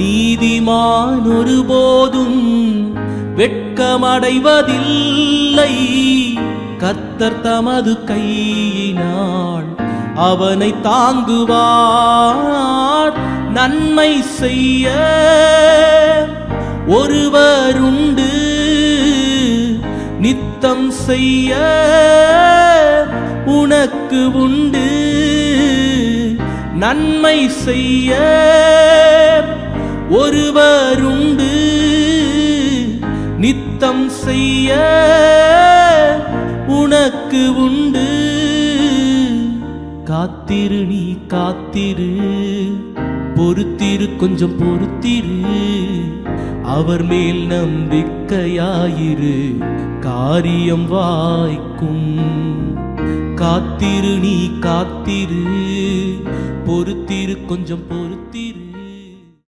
நீதிமான் ஒருபோதும் வெட்கமடைவதில்லை. கர்த்தர் தமது கையினால் அவனை தாங்குவார். நன்மை செய்ய ஒருவருண்டு, நித்தம் செய்ய உனக்கு உண்டு. நன்மை செய்ய ஒருவருண்டு, நித்தம் செய்ய உனக்கு உண்டு. காத்திரு, நீ காத்திரு, பொறுத்திரு, கொஞ்சம் பொறுத்திரு. அவர் மேல் நம்பிக்கையாயிரு, காரியம் வாய்க்கும். காத்திரு, நீ காத்திரு, பொறுத்திரு, கொஞ்சம் பொறு